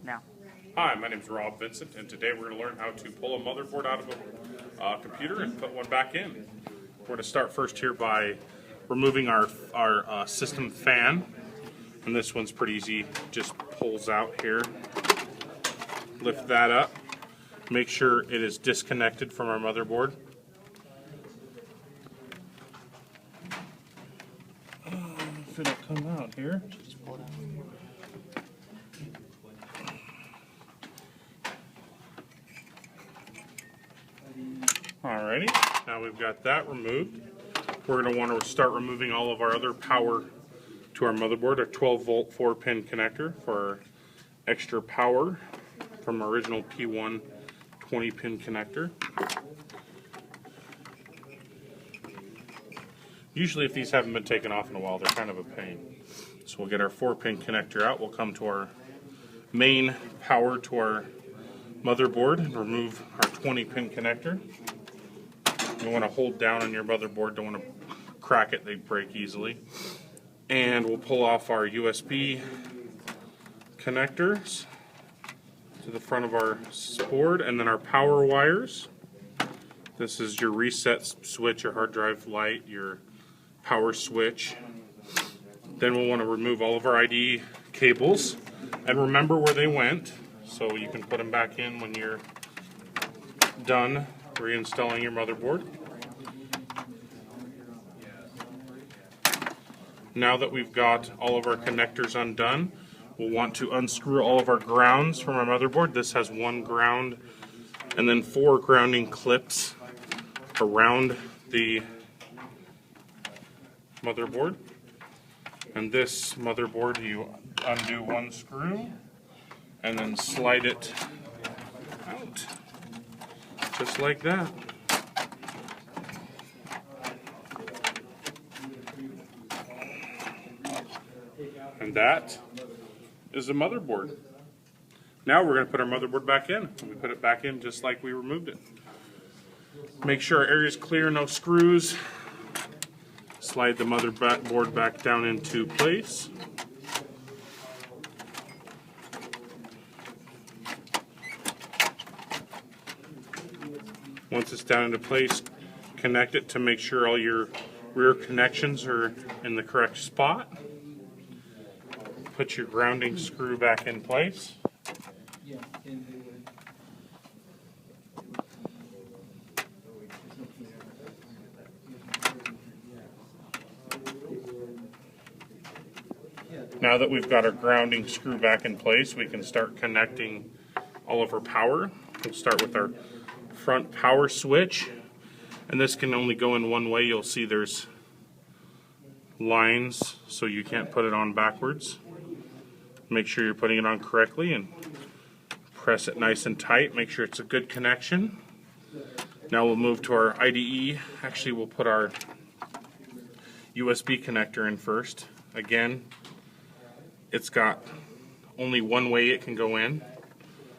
now. Hi, my name is Rob Vincent, and today we're going to learn how to pull a motherboard out of a computer and put one back in. We're going to start first here by removing our system fan, and this one's pretty easy. Just pulls out here. Lift that up. Make sure it is disconnected from our motherboard. If it'll come out here. Just pull it out. Alrighty, now we've got that removed. We're going to want to start removing all of our other power to our motherboard, a 12-volt 4-pin connector for our extra power from our original P1 20-pin connector. Usually if these haven't been taken off in a while, they're kind of a pain. So we'll get our 4-pin connector out. We'll come to our main power to our motherboard and remove our 20-pin connector. You want to hold down on your motherboard, don't want to crack it, they break easily. And we'll pull off our USB connectors to the front of our board, and then our power wires. This is your reset switch, your hard drive light, your power switch. Then we'll want to remove all of our IDE cables and remember where they went, so you can put them back in when you're done reinstalling your motherboard. Now that we've got all of our connectors undone, we'll want to unscrew all of our grounds from our motherboard. This has one ground and then 4 grounding clips around the motherboard. And this motherboard, you undo one screw and then slide it out, just like that. And that is the motherboard. Now we're going to put our motherboard back in. We put it back in just like we removed it. Make sure our area is clear, no screws. Slide the motherboard back down into place. Once it's down into place, connect it to make sure all your rear connections are in the correct spot. Put your grounding screw back in place. Now that we've got our grounding screw back in place, we can start connecting all of our power. We'll start with our front power switch, and this can only go in one way. You'll see there's lines, so you can't put it on backwards. Make sure you're putting it on correctly and press it nice and tight. Make sure it's a good connection. Now we'll move to our IDE. Actually, we'll put our USB connector in first. Again, it's got only one way it can go in,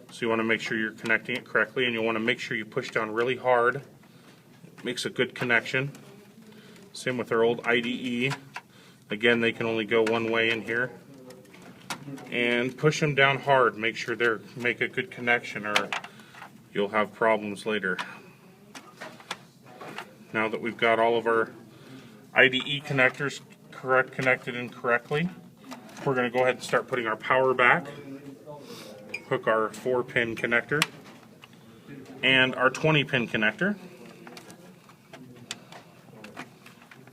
so you want to make sure you're connecting it correctly, and you want to make sure you push down really hard. It makes a good connection. Same with our old IDE. Again, they can only go one way in here. And push them down hard. Make sure they make a good connection, or you'll have problems later. Now that we've got all of our IDE connectors connected in correctly, we're going to go ahead and start putting our power back. Hook our 4-pin connector and our 20-pin connector.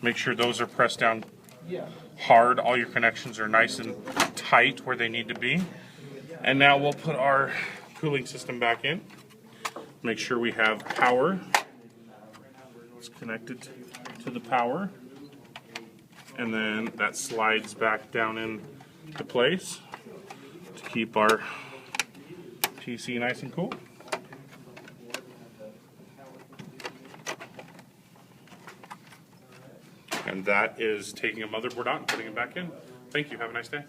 Make sure those are pressed down hard. All your connections are nice and tight where they need to be. And now we'll put our cooling system back in. Make sure we have power. It's connected to the power. And then that slides back down into place to keep our PC nice and cool. And that is taking a motherboard out and putting it back in. Thank you. Have a nice day.